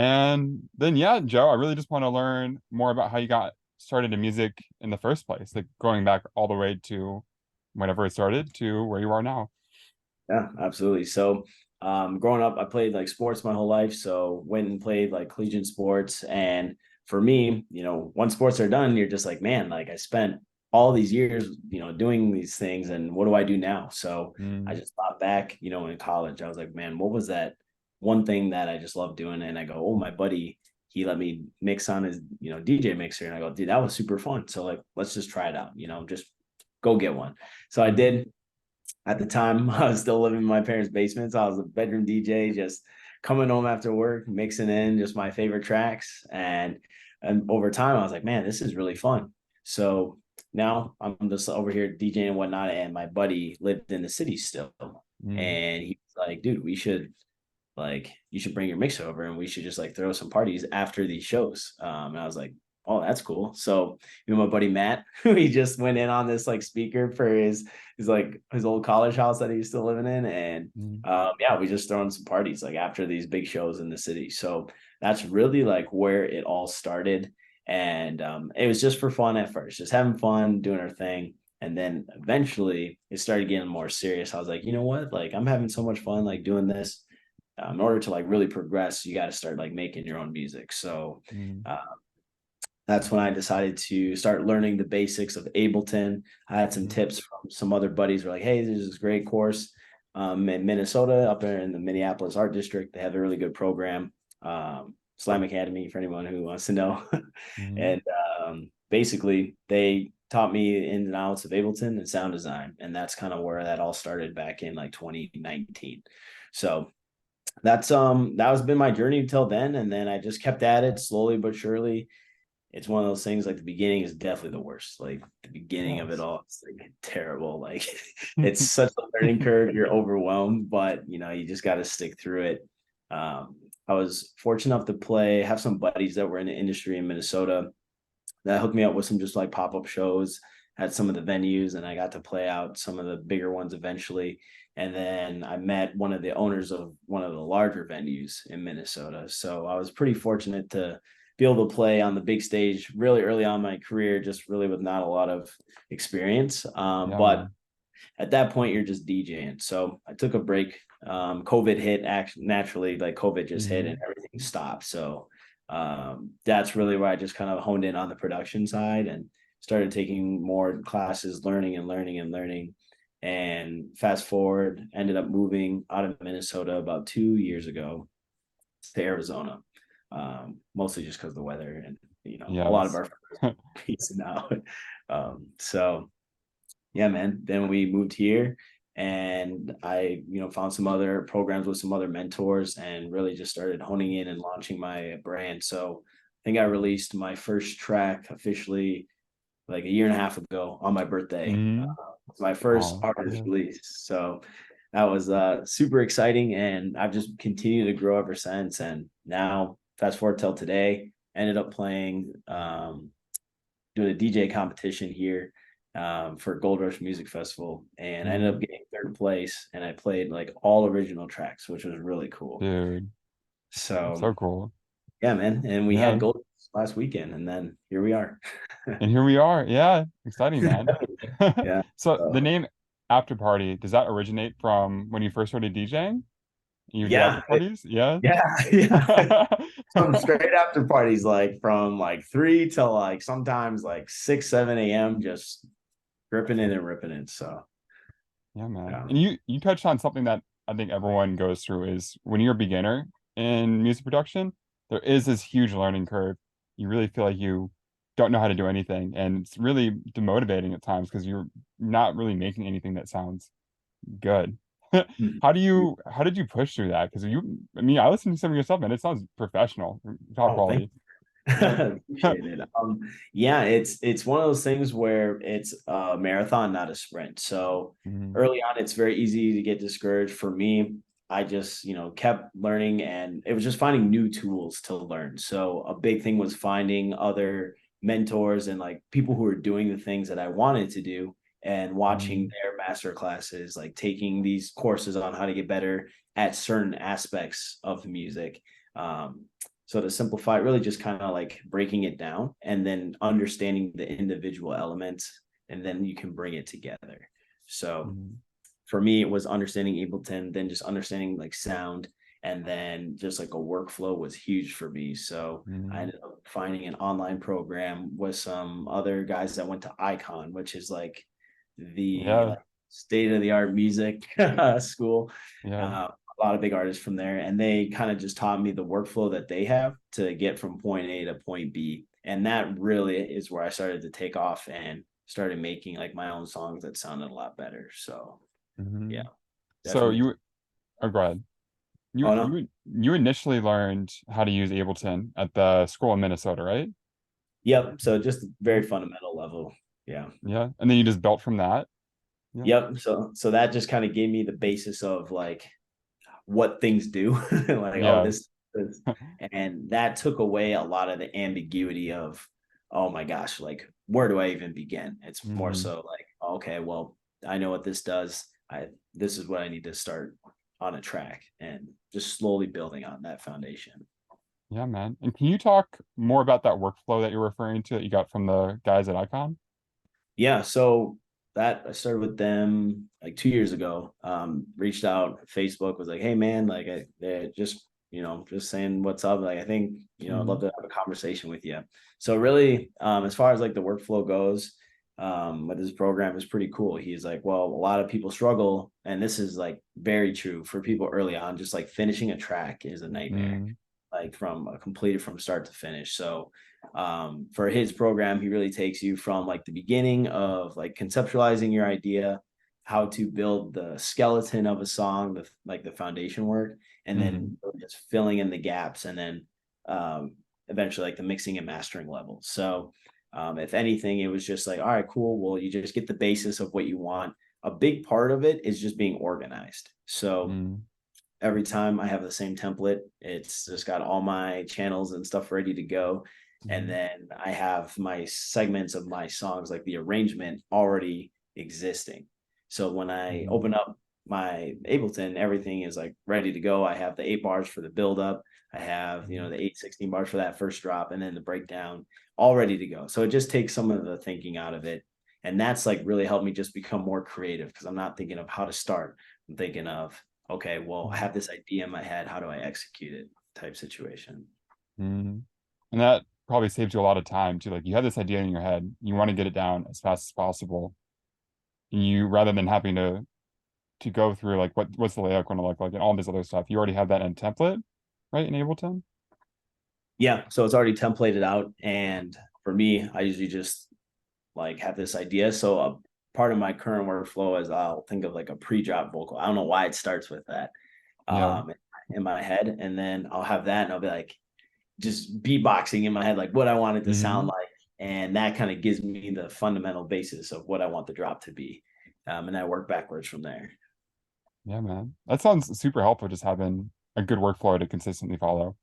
And then, yeah, Joe, I really just want to learn more about how you got started in music in the first place, like going back all the way to whenever it started to where you are now. Yeah, absolutely. So, growing up, I played like sports my whole life. So went and played like collegiate sports. And for me, once sports are done, you're just like, man, like I spent all these years, doing these things, and what do I do now? So I Mm, just thought back, in college, I was like, man, what was that one thing that I just loved doing? And I go, oh, my buddy, he let me mix on his, DJ mixer. And I go, dude, that was super fun. So like, let's just try it out, just go get one. So I mm, did. At the time, I was still living in my parents' basement. So I was a bedroom DJ, just coming home after work, mixing in just my favorite tracks. And over time, I was like, man, this is really fun. So now I'm just over here DJing and whatnot. And my buddy lived in the city still. mm. And he was like, dude, you should bring your mix over and we should just like throw some parties after these shows. And I was like, oh, that's cool. So my buddy Matt, he just went in on this like speaker for his old college house that he's still living in. And Mm. yeah, we just throwing some parties like after these big shows in the city. So that's really like where it all started. And it was just for fun at first, just having fun, doing our thing. And then eventually it started getting more serious. I was like, you know what? Like I'm having so much fun like doing this. In order to like really progress, you got to start like making your own music. So Mm. uh, that's when I decided to start learning the basics of Ableton. I had some Mm. tips from some other buddies who were like, hey, there's this great course in Minnesota, up there in the Minneapolis Art District. They have a really good program, Slam Academy, for anyone who wants to know. Mm. And basically, they taught me ins and outs of Ableton and sound design. And that's kind of where that all started back in like 2019. So that has been my journey until then. And then I just kept at it slowly but surely. It's one of those things like the beginning is definitely the worst. Like the beginning of it Yes. all, it's like terrible. Like it's such a learning curve. You're overwhelmed, but you just got to stick through it. I was fortunate enough to have some buddies that were in the industry in Minnesota that hooked me up with some just like pop-up shows at some of the venues, and I got to play out some of the bigger ones eventually. And then I met one of the owners of one of the larger venues in Minnesota, so I was pretty fortunate to be able to play on the big stage really early on in my career, just really with not a lot of experience. Yeah, But man. at that point you're just DJing. So I took a break. COVID hit, actually naturally, like COVID just hit and Mm. everything stopped. So that's really where I just kind of honed in on the production side and started taking more classes, learning and learning and learning. And fast forward, ended up moving out of Minnesota about 2 years ago to Arizona, mostly just because of the weather and a lot of Yes. our pizza now. So yeah, man. Then we moved here and I, found some other programs with some other mentors and really just started honing in and launching my brand. So I think I released my first track officially like a year and a half ago on my birthday. Mm. It's my first Oh, artist yeah. release. So that was super exciting. And I've just continued to grow ever since. And now, fast forward till today, ended up playing doing a DJ competition here for Gold Rush Music Festival, and I ended up Mm. getting third place. And I played like all original tracks, which was really cool. Dude, that's So so cool. yeah, man. And we had Yeah. gold last weekend, and then here we are. And here we are. Yeah. Exciting, man. Yeah. So the So, name Afterparty, does that originate from when you first started DJing? You did after yeah, parties? Yeah. yeah, yeah. Some straight after parties, like from like 3 till like sometimes like 6, 7 a.m. just ripping in and ripping in. So Yeah, man. yeah. And you touched on something that I think everyone goes through is when you're a beginner in music production, there is this huge learning curve. You really feel like you don't know how to do anything, and it's really demotivating at times because you're not really making anything that sounds good. How did you push through that? Because I mean, I listened to some of your stuff and it sounds professional, top Oh, thank quality. Yeah. appreciate it. Yeah, it's one of those things where it's a marathon, not a sprint. So Mhm. early on, it's very easy to get discouraged. For me, I just, kept learning and it was just finding new tools to learn. So a big thing was finding other mentors and like people who are doing the things that I wanted to do and watching Mhm. their master classes, like taking these courses on how to get better at certain aspects of the music. Um, So to simplify, really just kind of like breaking it down and then understanding the individual elements, and then you can bring it together. So Mhm. for me, it was understanding Ableton, then just understanding like sound, and then just like a workflow was huge for me. So I Mhm. ended up finding an online program with some other guys that went to Icon, which is like the Yeah, like state of the art music school. yeah. A lot of big artists from there, and they kind of just taught me the workflow that they have to get from point A to point B. And that really is where I started to take off and started making like my own songs that sounded a lot better. So yeah, Mhm. So definitely. you, oh, go ahead. Oh no. You initially learned how to use Ableton at the school in Minnesota, right? Yep. So just Yeah. very fundamental level. Yeah. Yeah. And then you just built from that. Yeah. Yep. So that just kind of gave me the basis of like what things do. Like, oh, Yeah. this, and that took away a lot of the ambiguity of, oh my gosh, like where do I even begin? It's more Hmm. so like, okay, well, I know what this does. This is what I need to start on a track and just slowly building on that foundation. Yeah, man. And can you talk more about that workflow that you're referring to that you got from the guys at Icon? Yeah, so that I started with them like 2 years ago. Reached out, Facebook was like, "Hey man, like they just just saying what's up. Like I think I'd love Hmm. to have a conversation with you." So really, as far as like the workflow goes, with this program is pretty cool. He's like, "Well, a lot of people struggle, and this is like very true for people early on. Just like finishing a track is a nightmare, Mm. like from completed from start to finish." So for his program, he really takes you from like the beginning of like conceptualizing your idea, how to build the skeleton of a song, like the foundation work, and Hmm. then just filling in the gaps, and then eventually like the mixing and mastering level. So if anything, it was just like, all right, cool. Well, you just get the basis of what you want. A big part of it is just being organized. So Mm. every time I have the same template. It's just got all my channels and stuff ready to go. And Mm. then I have my segments of my songs, like the arrangement already existing. So when I Mm. open up my Ableton, everything is like ready to go. I have the 8 bars for the build up. I have, Mm. the 8/16 bars for that first drop, and then the breakdown all ready to go. So it just takes some of the thinking out of it. And that's like really helped me just become more creative because I'm not thinking of how to start. I'm thinking of, okay, well, I Mm. have this idea in my head. How do I execute it? Type situation. Mm. And that probably saves you a lot of time too. Like you have this idea in your head, you want to get it down as fast as possible. And you rather than having to go through like what's the layout going to look like and all this other stuff, you already have that in template, right? In Ableton. Yeah. So it's already templated out. And for me, I usually just like have this idea. So a part of my current workflow is I'll think of like a pre-drop vocal. I don't know why it starts with that Yeah. in my head. And then I'll have that and I'll be like just beatboxing in my head, like what I want it to sound Hmm. like. And that kind of gives me the fundamental basis of what I want the drop to be. And I work backwards from there. Yeah, man. That sounds super helpful, just having a good workflow to consistently follow.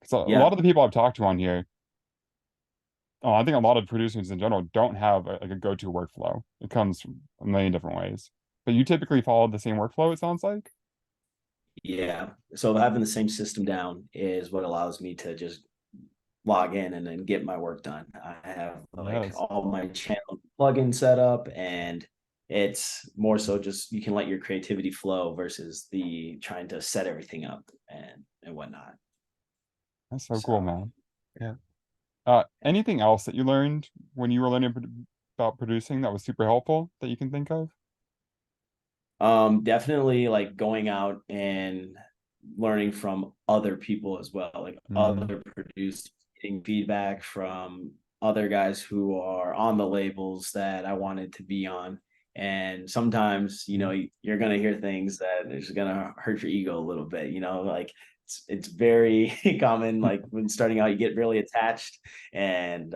So a Yeah. lot of the people I've talked to on here, I think a lot of producers in general don't have like a go-to workflow. It comes from a million different ways. But you typically follow the same workflow, it sounds like. Yeah. So having the same system down is what allows me to just log in and then get my work done. I have like Yes. all my channel plugin set up, and it's more so just you can let your creativity flow versus the trying to set everything up and whatnot. That's so cool, So man. Yeah. Anything else that you learned when you were learning about producing that was super helpful that you can think of? definitely like going out and learning from other people as well, like Mm. other producers, getting feedback from other guys who are on the labels that I wanted to be on. And sometimes, Mm. you're gonna hear things that is gonna hurt your ego a little bit, like it's very common. Like when starting out, you get really attached. And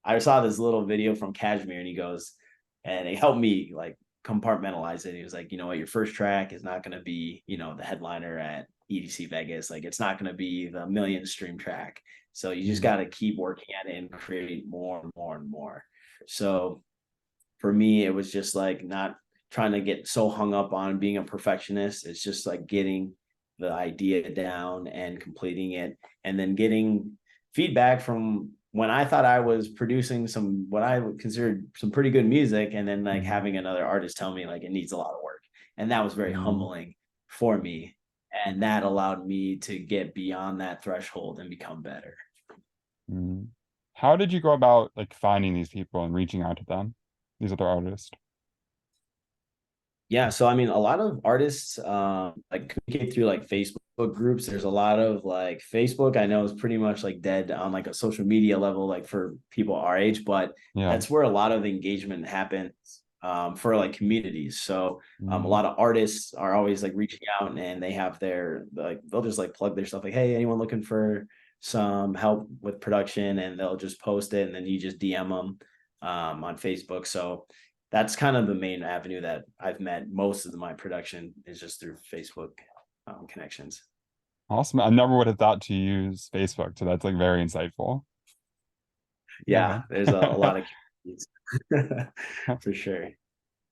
I saw this little video from Kashmir, and he goes, and it helped me like compartmentalize it. He was like, you know what, your first track is not going to be, the headliner at EDC Vegas. Like it's not going to be the million stream track. So you just Mm. got to keep working at it and create more and more and more. So for me, it was just like not trying to get so hung up on being a perfectionist. It's just like getting the idea down and completing it, and then getting feedback from when I thought I was producing some what I would consider some pretty good music, and then like Mm-hmm. having another artist tell me like it needs a lot of work. And that was very humbling for me. And that allowed me to get beyond that threshold and become better. Mm-hmm. How did you go about like finding these people and reaching out to them, these other artists? Yeah, so I mean, a lot of artists like communicate through like Facebook groups. There's a lot of like Facebook, I know is pretty much like dead on like a social media level, like for people our age, but Yeah. that's where a lot of engagement happens for like communities. So a Mm-hmm. lot of artists are always like reaching out, and they have their like they'll just like plug their stuff like, hey, anyone looking for some help with production, and they'll just post it, and then you just DM them on Facebook. So that's kind of the main avenue that I've met most of my production is just through Facebook connections. Awesome. I never would have thought to use Facebook, so that's like very insightful. Yeah, Yeah, man. there's a lot of for sure.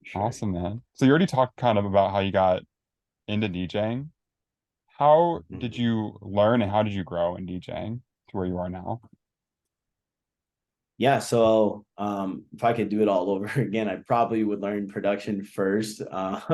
For sure. Awesome, man. So you already talked kind of about how you got into DJing. How did Mhm. you learn and how did you grow in DJing to where you are now? Yeah, so if I could do it all over again, I probably would learn production first,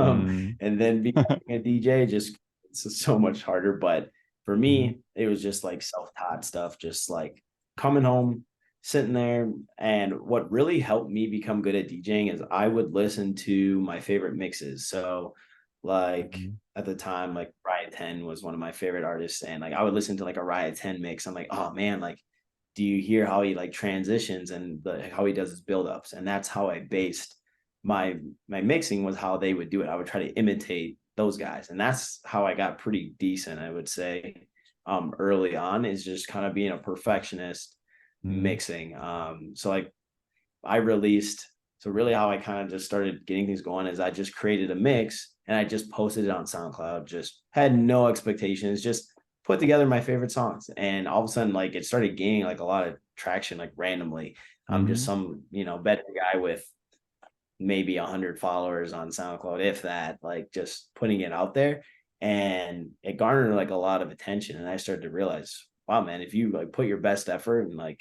Mm, and then becoming a DJ. Just it's so much harder. But for mm, me, it was just like self-taught stuff, just like coming home, sitting there. And what really helped me become good at DJing is I would listen to my favorite mixes. So, like mm, at the time, like Riot 10 was one of my favorite artists, and like I would listen to like a Riot 10 mix. I'm like, oh man, like do you hear how he like transitions and how he does his buildups? And that's how I based my mixing was how they would do it. I would try to imitate those guys, and that's how I got pretty decent. I would say early on is just kind of being a perfectionist mm, mixing. So like I released. So really, how I kind of just started getting things going is I just created a mix and I just posted it on SoundCloud. Just had no expectations, just put together my favorite songs, and all of a sudden, like it started gaining like a lot of traction, like randomly. I'm just mm. some veteran guy with maybe 100 followers on SoundCloud, if that, like just putting it out there, and it garnered like a lot of attention. And I started to realize, wow, man, if you like put your best effort and like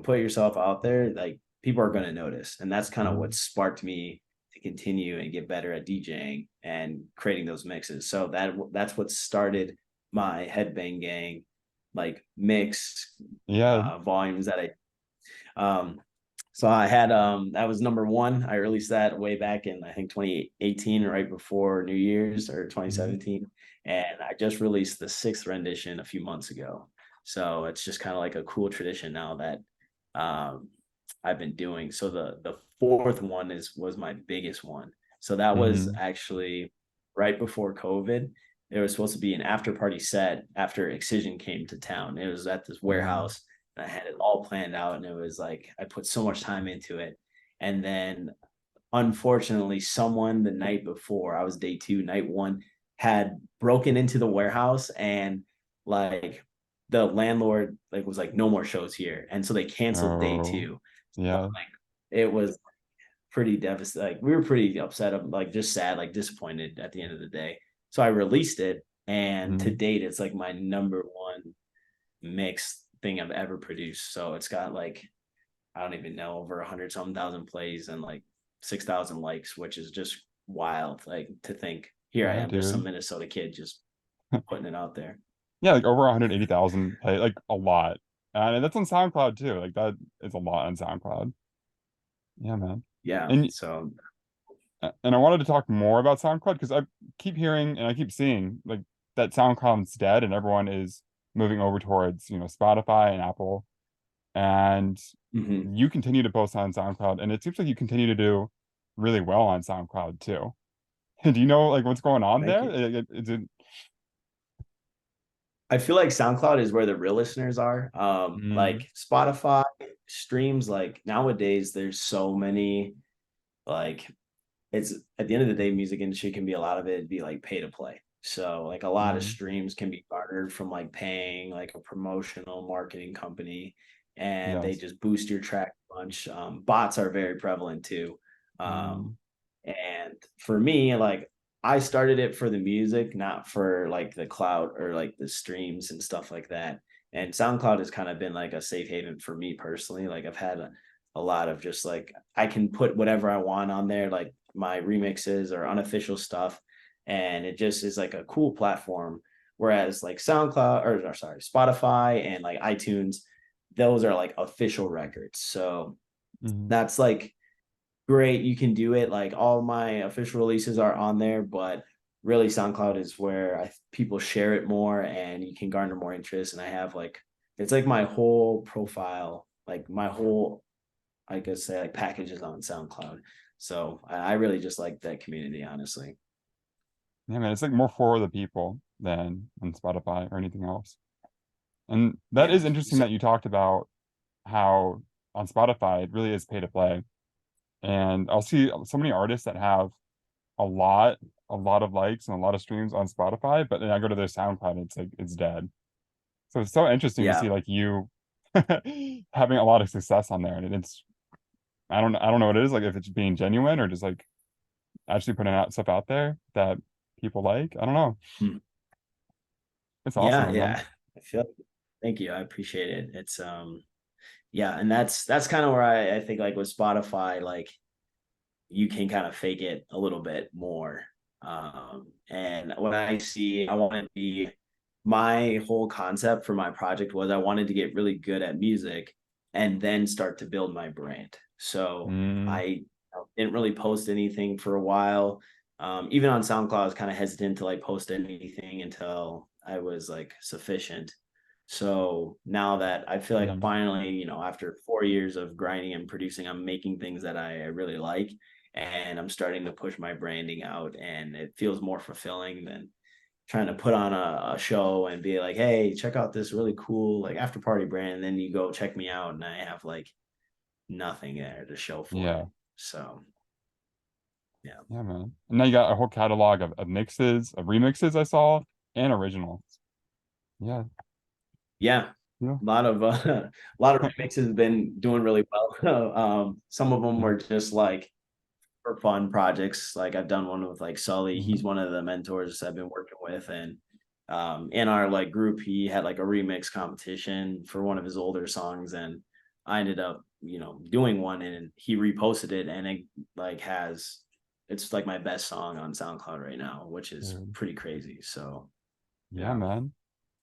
put yourself out there, like people are going to notice. And that's kind of what Mm. sparked me to continue and get better at DJing and creating those mixes. So that's what started my headbang gang like mix Yeah. volumes that um so I had that was number one. I released that way back in I think 2018, right before New Year's, or Mm, 2017. And I just released the sixth rendition a few months ago. So it's just kind of like a cool tradition now that um I've been doing. So the fourth one was my biggest one. So that was mm, actually right before COVID. It was supposed to be an after party set after Excision came to town. It was at this mm, warehouse, and I had it all planned out, and it was like I put so much time into it. And then unfortunately, someone the night before, I was day two, night one, had broken into the warehouse, and like the landlord like was like no more shows here, and so they canceled day oh, two. So, yeah. like it was pretty devastating. Like we were pretty upset, like just sad, like disappointed at the end of the day. So I released it, and to Mm, date it's like my number one mix thing I've ever produced. So it's got like I don't even know, over 100 some thousand plays and like 6,000 likes, which is just wild. Like to think, here I yeah, am, just some dude. Minnesota kid just putting it out there. Yeah, like over 180,000 play, like a lot. And that's on SoundCloud too. Like that is a lot on SoundCloud. Yeah, man. Yeah. And So and I wanted to talk more about SoundCloud because I keep hearing and I keep seeing like that SoundCloud's dead and everyone is moving over towards, Spotify and Apple. And mhm. you continue to post on SoundCloud, and it seems like you continue to do really well on SoundCloud too. Do you know like what's going on Thank there? you. Is it I feel like SoundCloud is where the real listeners are. mm, Like Spotify streams, like nowadays there's so many, like it's at the end of the day, music industry can be a lot of it be like pay to play. So like a lot of mm, streams can be garnered from like paying like a promotional marketing company, and they yes. just boost your track a bunch. Bots are very prevalent too. Mm, And for me, like I started it for the music, not for like the cloud or like the streams and stuff like that. And SoundCloud has kind of been like a safe haven for me personally. Like I've had a lot of just like I can put whatever I want on there, like my remixes or unofficial stuff, and it just is like a cool platform. Whereas like SoundCloud or sorry, Spotify and like iTunes, those are like official records. So Mhm. that's like great. You can do it. Like all my official releases are on there, but really SoundCloud is where people share it more and you can garner more interest. And I have like, it's like my whole profile, like my whole, I guess say like packages on SoundCloud. So I really just like that community, honestly. Yeah, man, it's like more for the people than on Spotify or anything else. And that Yeah. is interesting So that you talked about how on Spotify it really is pay to play. And I'll see so many artists that have a lot, a lot of likes and a lot of streams on Spotify, but then I go to their SoundCloud and it's like it's dead. So it's so interesting to yeah. see like you having a lot of success on there. And it's I don't know what it is, like if it's being genuine or just like actually putting out stuff out there that people like. I don't know. Hmm. It's awesome, Yeah, man. yeah. I feel thank you. I appreciate it. It's yeah, and that's kind of where I think like with Spotify, like you can kind of fake it a little bit more. And when I see, I want to be, my whole concept for my project was I wanted to get really good at music and then start to build my brand. So Mm, I didn't really post anything for a while. Even on SoundCloud, I was kind of hesitant to like post anything until I was like sufficient. So now that I feel like I'm mm, finally, after 4 years of grinding and producing, I'm making things that I really like and I'm starting to push my branding out and it feels more fulfilling than trying to put on a show and be like, hey, check out this really cool like after party brand. And then you go check me out and I have like nothing there to show for it. yeah. So yeah. Yeah, man. And now you got a whole catalog of mixes, of remixes I saw, and originals. Yeah. Yeah. Yeah. A lot of a lot of remixes have been doing really well. Some of them Yeah. were just like for fun projects. Like I've done one with like Sully. He's Mhm. one of the mentors I've been working with. And in our like group, he had like a remix competition for one of his older songs. And I ended up, doing one and he reposted it and it like it's like my best song on SoundCloud right now, which is Dude. pretty crazy. So Yeah, yeah. man.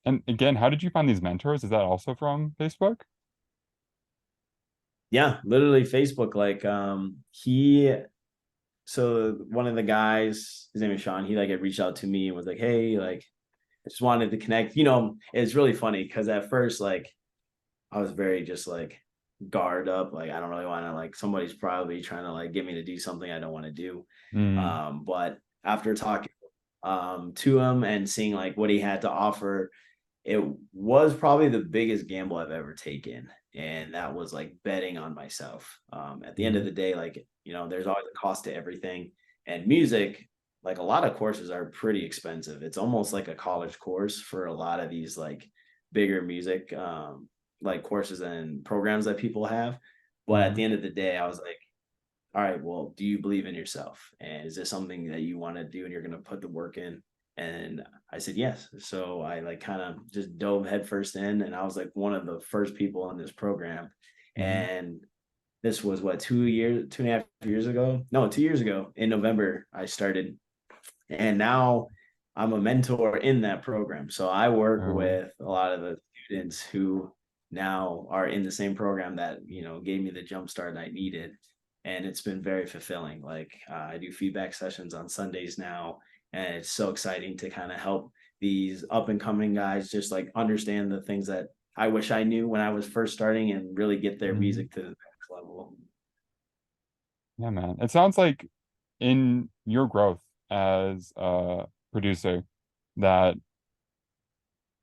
And again, how did you find these mentors? Is that also from Facebook? Yeah, literally Facebook. Like so one of the guys, his name is Sean, he like had reached out to me and was like, hey, like I just wanted to connect. It's really funny because at first, like, I was very just like guard up. Like, I don't really want to, like, somebody's probably trying to like get me to do something I don't want to do. Mm, But after talking to him and seeing like what he had to offer, it was probably the biggest gamble I've ever taken. And that was like betting on myself. At the end of mm, the day, like, there's always a cost to everything. And music, like a lot of courses are pretty expensive. It's almost like a college course for a lot of these like bigger music like courses and programs that people have. But at the mm, end of the day, I was like, all right, well, do you believe in yourself? And is this something that you want to do and you're going to put the work in? And I said yes. So I like kind of just dove headfirst in, and I was like one of the first people in this program. mm, And this was what 2 years, 2.5 years ago? No, 2 years ago in November I started, and now I'm a mentor in that program. So I work oh, with a lot of the students who now are in the same program that gave me the jump start I needed, and it's been very fulfilling. Like I do feedback sessions on Sundays now, and it's so exciting to kind of help these up and coming guys just like understand the things that I wish I knew when I was first starting and really get their mm. music to the next level. Yeah, man. It sounds like in your growth as a producer that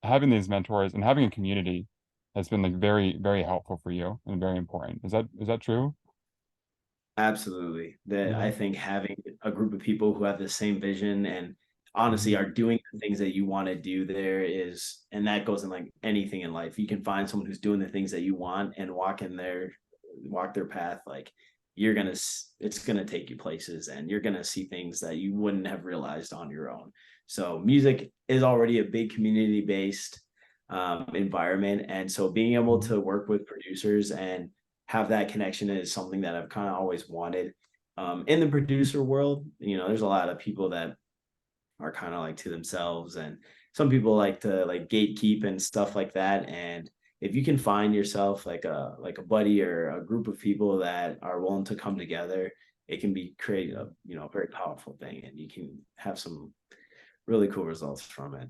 having these mentors and having a community has been like very, very helpful for you and very important. Is that true? Absolutely. That Yeah. I think having a group of people who have the same vision and honestly Mhm. are doing the things that you want to do there is, and that goes in like anything in life. You can find someone who's doing the things that you want and walk their path. Like it's gonna take you places, and you're gonna see things that you wouldn't have realized on your own. So music is already a big community based environment, and so being able Mhm. to work with producers and have that connection is something that I've kind of always wanted. In the producer world, there's a lot of people that are kind of like to themselves, and some people like to like gatekeep and stuff like that. And if you can find yourself like a buddy or a group of people that are willing to come together, it can be create a a very powerful thing, and you can have some really cool results from it.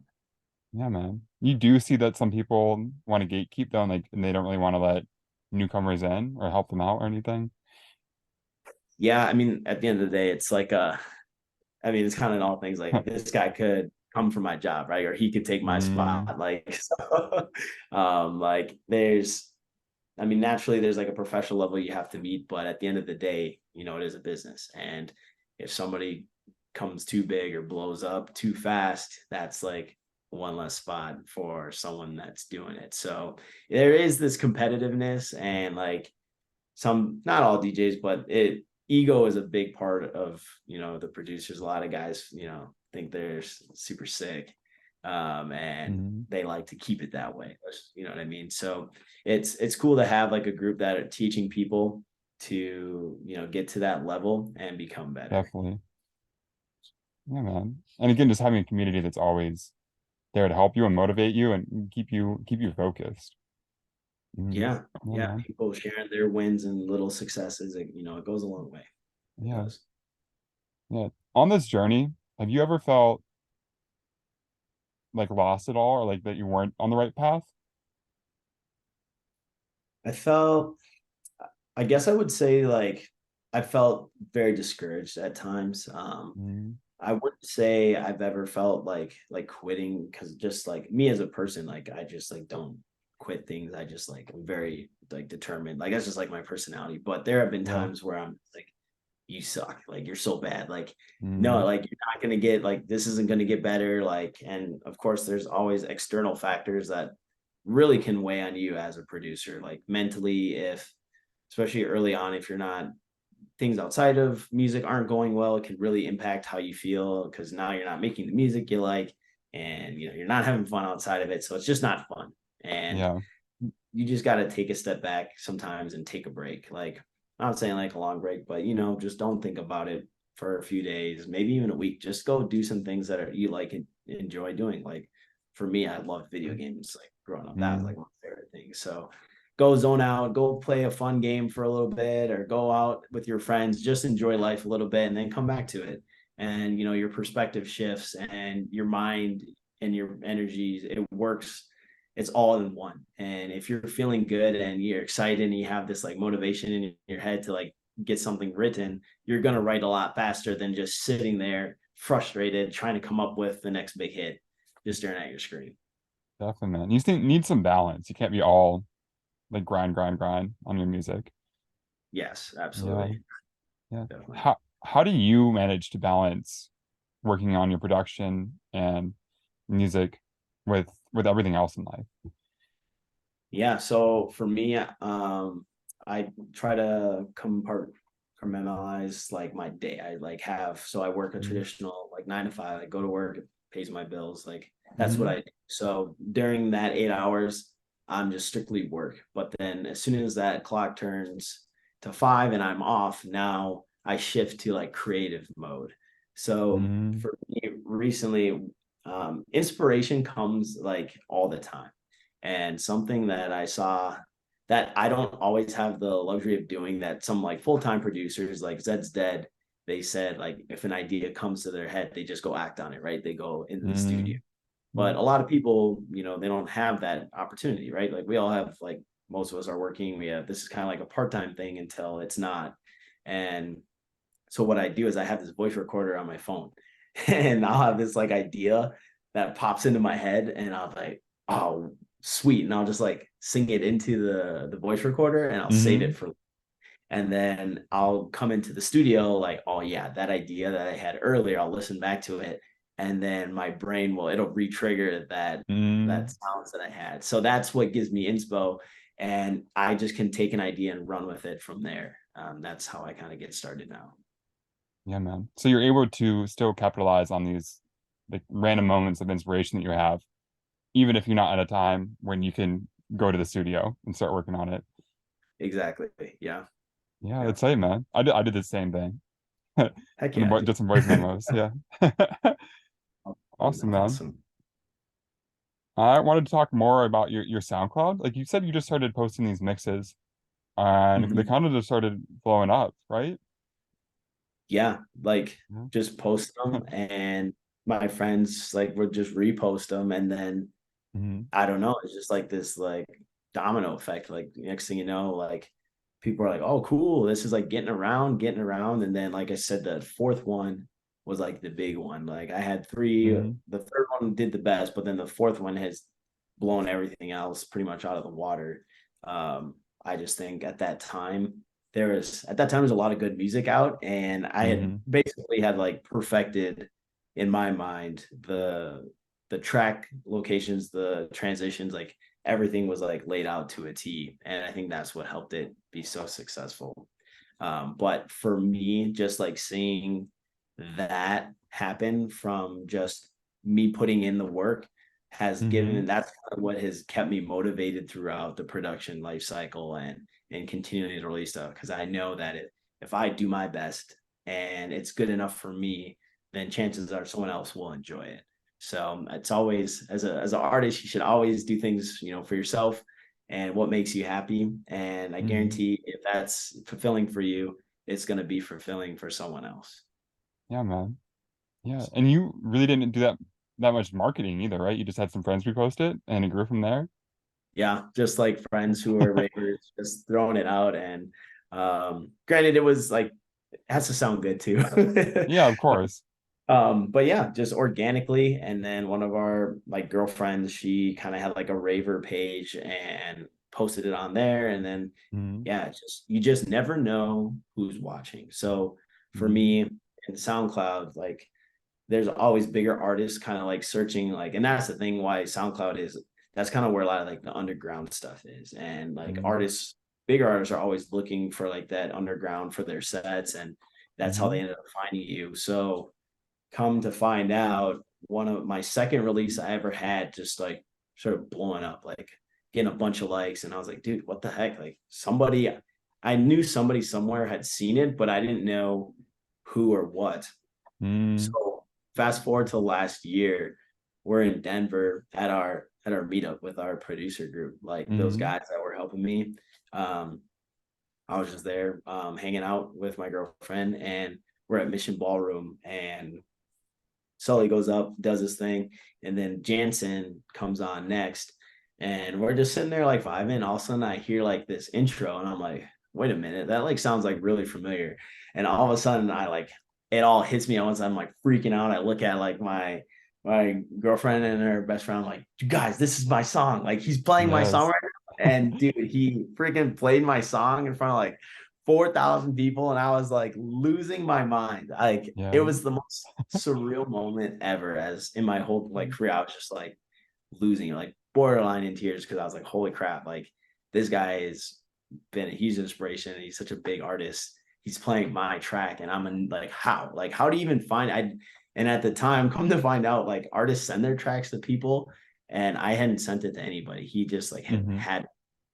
Yeah, man. You do see that some people want to gatekeep though, and they don't really want to let newcomers in or help them out or anything. Yeah, I mean, at the end of the day, it's like I mean, it's kind of all things like this guy could come for my job, right? Or he could take my Mm, spot. Like, so, like there's, I mean, naturally there's like a professional level you have to meet, but at the end of the day, it is a business. And if somebody comes too big or blows up too fast, that's like one less spot for someone that's doing it. So there is this competitiveness, and like not all DJs, but ego is a big part of the producers. A lot of guys think they're super sick, and mhm. they like to keep it that way. You know what I mean? So it's cool to have like a group that are teaching people to get to that level and become better. Definitely. Yeah, man. And again, just having a community that's always there to help you and motivate you and keep you focused. Mhm. Yeah, Yeah, yeah. man. People sharing their wins and little successes. It goes a long way. It Yeah. does. Yeah. On this journey, have you ever felt like lost at all or like that you weren't on the right path? I felt I guess I would say like I felt very discouraged at times. Mm, I wouldn't say I've ever felt like quitting, because just like me as a person, like I just like don't quit things. I just like I'm very like determined. Like that's just like my personality. But there have been yeah. times where I'm like, you suck. Like you're so bad. Like no, Mm, like you're not gonna get like this isn't gonna get better. Like, and of course there's always external factors that really can weigh on you as a producer, like mentally, if especially early on, if you're not things outside of music aren't going well, it can really impact how you feel, because now you're not making the music you like, and you're not having fun outside of it, so it's just not fun. And yeah. you just got to take a step back sometimes and take a break. Like, I'm not saying like a long break, but just don't think about it for a few days, maybe even a week. Just go do some things that you like and enjoy doing. Like for me, I loved video games like growing up. That was Mm, like my favorite thing. So go zone out, go play a fun game for a little bit, or go out with your friends, just enjoy life a little bit, and then come back to it. And your perspective shifts, and your mind and your energies, it works. It's all in one. And if you're feeling good and you're excited and you have this like motivation in your head to like get something written, you're going to write a lot faster than just sitting there frustrated trying to come up with the next big hit, just staring at your screen. definitely, man. You still need some balance. You can't be all like grind on your music. Yes, Yeah. absolutely. Yeah. Definitely. How do you manage to balance working on your production and music with everything else in life? Yeah. So for me, I try to compartmentalize like my day. So I work a Mm, traditional like 9 to 5. I go to work, it pays my bills. Like that's what mhm, I do. So during that 8 hours, I'm just strictly work. But then as soon as that clock turns to 5 and I'm off, now I shift to like creative mode. So mm, for me recently, inspiration comes like all the time. And something that I saw that I don't always have the luxury of doing, that some like full-time producers like Zed's Dead, they said like if an idea comes to their head, they just go act on it, right? They go into the studio. mm, But mm, a lot of people, they don't have that opportunity, right? Like we all have like most of us are working. We have this is kind of like a part-time thing until it's not. And so what I do is I have this voice recorder on my phone, and I'll have this like idea that pops into my head, and I'll like, oh, sweet, and I'll just like sing it into the voice recorder, and I'll save it mhm, for, and then I'll come into the studio like, oh yeah, that idea that I had earlier, I'll listen back to it, and then my brain it'll re-trigger that mm. sounds that I had. So that's what gives me inspo, and I just can take an idea and run with it from there. That's how I kind of get started now. Yeah, man. So you're able to still capitalize on these like random moments of inspiration that you have, even if you're not at a time when you can go to the studio and start working on it. Exactly. Yeah. Yeah, Yeah. that's it, man. I did the same thing. Heck And yeah, dude. just some voice memos. Yeah. Awesome, That's man. awesome. I wanted to talk more about your SoundCloud. Like you said, you just started posting these mixes and they Mhm. kind of just started blowing up, right? Yeah, like Yeah. just post them and my friends like would just repost them and then Hmm. I don't know, it's just like this like domino effect. Like next thing you know, like people are like, "Oh, cool, this is like getting around." And then, like I said, the fourth one was like the big one. Like I had three, Hmm. the third one did the best, but then the fourth one has blown everything else pretty much out of the water. Um, I just think at that time there's a lot of good music out, and I had Hmm. basically had like perfected in my mind the track locations, the transitions, like everything was like laid out to a T. And I think that's what helped it be so successful. But for me, just like seeing that happen from just me putting in the work has Hmm. given that's kind of what has kept me motivated throughout the production life cycle and continuing to release stuff because I know that if I do my best and it's good enough for me, then chances are someone else will enjoy it. So it's always as an artist, you should always do things, for yourself and what makes you happy. And I Hmm. guarantee if that's fulfilling for you, it's going to be fulfilling for someone else. Yeah, man. Yeah. And you really didn't do that much marketing either, right? You just had some friends repost it and it grew from there. Yeah, just like friends who are ravers, just throwing it out. And granted, it was like it has to sound good too. Yeah, of course. But yeah, just organically. And then one of our like girlfriends, she kind of had like a raver page and posted it on there. And then Hmm. yeah, it's just you just never know who's watching. So for Hmm. me in SoundCloud, like there's always bigger artists kind of like searching, like, and that's the thing why SoundCloud is that's kind of where a lot of like the underground stuff is. And like Hmm. artists, bigger artists are always looking for like that underground for their sets, and that's how they Hmm. ended up finding you. So come to find out, one of my second release I ever had just like sort of blowing up, like getting a bunch of likes. And I was like, dude, what the heck? Like I knew somebody somewhere had seen it, but I didn't know who or what. Hmm. So fast forward to last year, we're in Denver at our meetup with our producer group, like those Hmm. guys that were helping me. Um, I was just there hanging out with my girlfriend, and we're at Mission Ballroom, and Sully goes up, does his thing, and then Jansen comes on next. And we're just sitting there like vibing. All of a sudden, I hear like this intro, and I'm like, wait a minute, that like sounds like really familiar. And all of a sudden, I like it all hits me at once. I'm like freaking out. I look at like my girlfriend and her best friend. I'm like, you guys, this is my song. Like he's playing my song Yes. right now. And dude, he freaking played my song in front of like 4,000 people, and I was like losing my mind. Like it Yeah. was the most surreal moment ever. As in my whole like career, I was just like losing, like borderline in tears because I was like, holy crap! Like this guy has been a huge inspiration. And he's such a big artist. He's playing my track, and I'm in like how do you even find I? And at the time, come to find out, like artists send their tracks to people, and I hadn't sent it to anybody. He just like Hmm. had.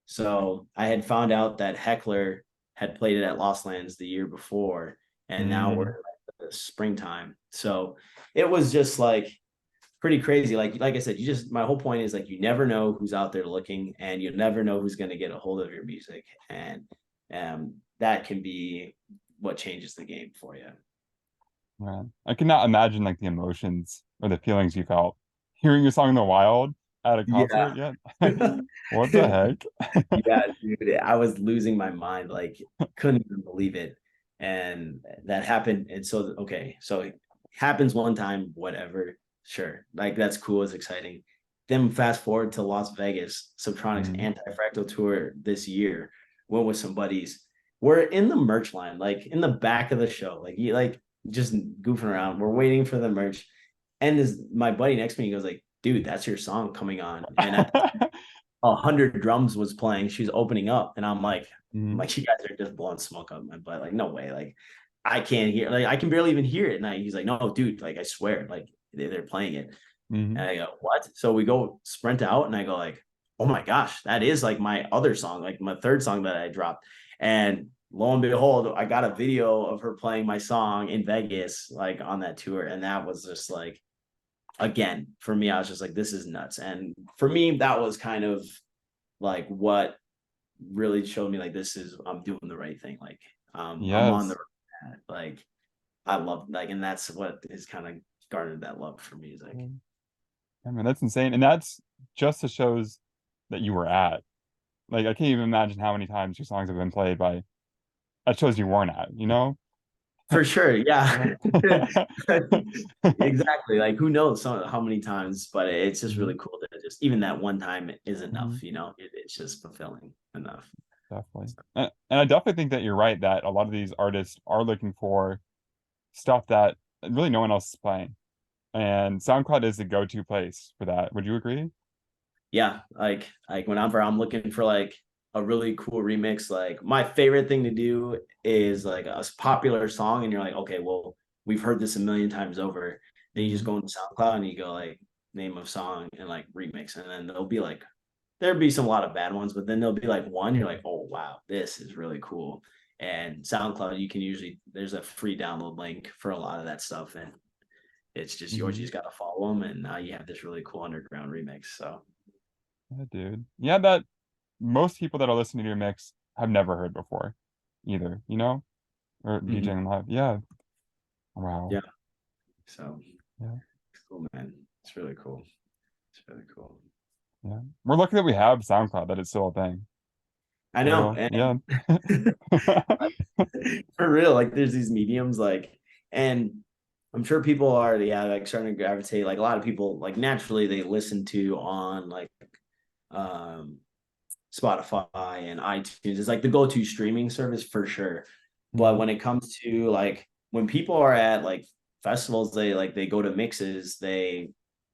So I had found out that Heckler had played it at Lost Lands the year before, and now we're Hmm. at the springtime. So it was just like pretty crazy. Like I said, you just my whole point is like you never know who's out there looking, and you never know who's going to get a hold of your music, and that can be what changes the game for you. Man, I cannot imagine like the emotions or the feelings you felt hearing your song in the wild at a Yeah. concert. Yeah. What the heck? Yeah, dude, I was losing my mind, like couldn't even believe it. And that happened. And so, okay, so it happens one time, whatever, sure. Like that's cool, it's exciting. Then fast forward to Las Vegas, Subtronics Mm, Anti-Fractal tour this year. Went with some buddies. We're in the merch line, like in the back of the show, like you like just goofing around. We're waiting for the merch. And this my buddy next to me goes like, dude, that's your song coming on. And at 100 drums was playing. She was opening up, and I'm Mhm. like, you guys are just blowing smoke up my butt. Like, no way. Like, I can't hear. Like, I can barely even hear it. And he's like, no, dude. Like, I swear. Like, they're playing it. And Mhm. I go, what? So we go sprint out, and I go like, oh my gosh, that is like my other song, like my third song that I dropped. And lo and behold, I got a video of her playing my song in Vegas, like on that tour. And that was just like, again, for me, I was just like, this is nuts. And for me, that was kind of like what really showed me like this is I'm doing the right thing. Like I'm on the Yes. right path. Like I love like, and that's what has kind of garnered that love for music. Mm. I mean, that's insane. And that's just to shows that you were at. Like, I can't even imagine how many times your songs have been played by at shows you weren't at, you know? For sure, Yeah. yeah. Exactly. Like who knows how many times, but it's just really Mhm. cool that just even that one time is Mhm. enough, it's just fulfilling enough. Definitely. And I definitely think that you're right that a lot of these artists are looking for stuff that really no one else is playing. And SoundCloud is the go-to place for that. Would you agree? Yeah, like whenever I'm looking for like a really cool remix, like my favorite thing to do is like a popular song, and you're like, okay, well, we've heard this a million times over. Then you just Hmm. go into SoundCloud and you go like name of song and like remix, and then there'll be some a lot of bad ones, but then there'll be like one you're like, oh wow, this is really cool. And SoundCloud, you can usually there's a free download link for a lot of that stuff, and it's just yours. You Hmm. just got to follow them, and now you have this really cool underground remix. So. Yeah, dude. Yeah, that most people that are listening to your mix have never heard before either, you know? Or Mhm. DJing live. Yeah. Wow. Yeah. So Yeah. it's cool, man. It's really cool. It's really cool. Yeah. We're lucky that we have SoundCloud, that it's still a thing. I For know. real. Yeah. And for real, like there's these mediums like, and I'm sure people are, yeah, like starting to gravitate. Like a lot of people, like naturally they listen to on like um Spotify and iTunes. It's like the go-to streaming service for sure. But Hmm. when it comes to like when people are at like festivals, they go to mixes,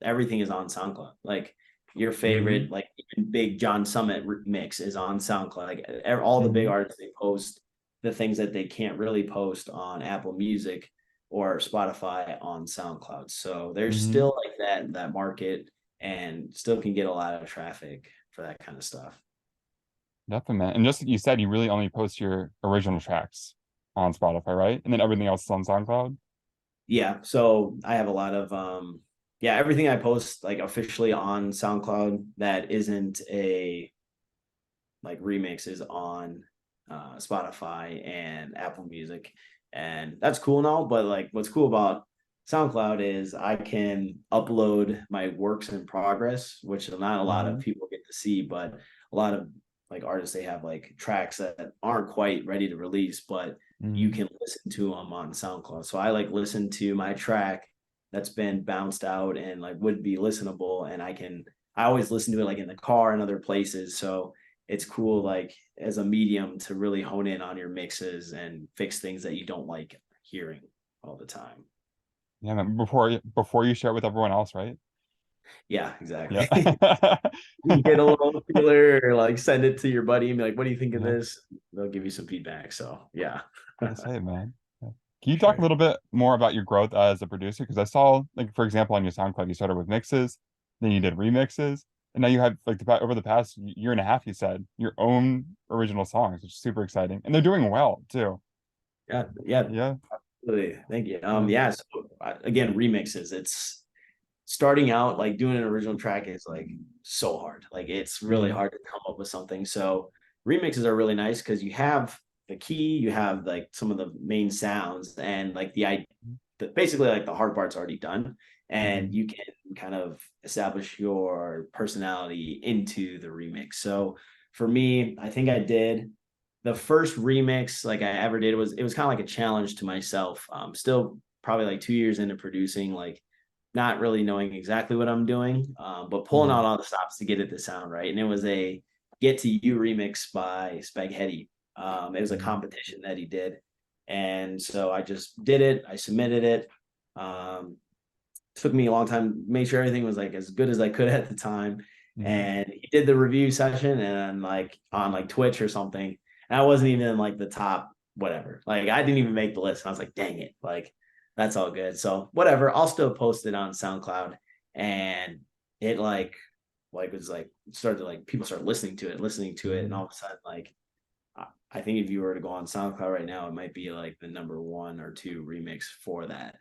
everything is on SoundCloud. Like your Hmm. favorite, like even Big John Summit mix is on SoundCloud. Like all the big Hmm. artists, they post the things that they can't really post on Apple Music or Spotify on SoundCloud. So there's Hmm. still like that market and still can get a lot of traffic for that kind of stuff. Definitely, man. And just like you said, you really only post your original tracks on Spotify, right? And then everything else is on SoundCloud. Yeah, so I have a lot of yeah, everything I post like officially on SoundCloud that isn't a like remix is on Spotify and Apple Music. And that's cool and all, but like what's cool about SoundCloud is I can upload my works in progress, which not a lot of Hmm. people get to see, but a lot of like artists they have like tracks that aren't quite ready to release, but you Hmm. can listen to them on SoundCloud. So I like listen to my track that's been bounced out and like would be listenable, and I always listen to it like in the car and other places. So it's cool like as a medium to really hone in on your mixes and fix things that you don't like hearing all the time. Yeah, man. Before you share it with everyone else, right? Yeah, Yeah. exactly. You get a little feeler or like send it to your buddy and be like, what do you think of Yeah. this? They'll give you some feedback. So yeah. That's it, man. Yeah. Can you talk a Sure. little bit more about your growth as a producer? Because I saw, like, for example, on your SoundCloud, you started with mixes, then you did remixes, and now you have, like, over the past year and a half, you said, your own original songs, which is super exciting. And they're doing well, too. Yeah. Yeah. Yeah. Absolutely. Thank you. Yeah. Yeah. So again, remixes. It's starting out like doing an original track is like so hard. Like it's really Mm-hmm. hard to come up with something. So remixes are really nice because you have the key, you have like some of the main sounds, and like basically like the hard part's already done, and Mm-hmm. you can kind of establish your personality into the remix. So for me, I think I did the first remix like I ever did was it was kind of like a challenge to myself. Still probably like 2 years into producing, like not really knowing exactly what I'm doing, but pulling Mm-hmm. out all the stops to get it to sound right. And it was a Get to You remix by Spaghetti. It was a Mm-hmm. competition that he did. And so I just did it. I submitted it. Um, Took me a long time, made sure everything was like as good as I could at the time. Mm-hmm. and he did the review session and like on like Twitch or something. And I wasn't even in like the top whatever. Like I didn't even make the list. I was like, dang it, like that's all good. So whatever, I'll still post it on SoundCloud, and it like was like started like people started listening to it, and Mm-hmm. all of a sudden like I think if you were to go on SoundCloud right now, it might be like the number one or two remix for that,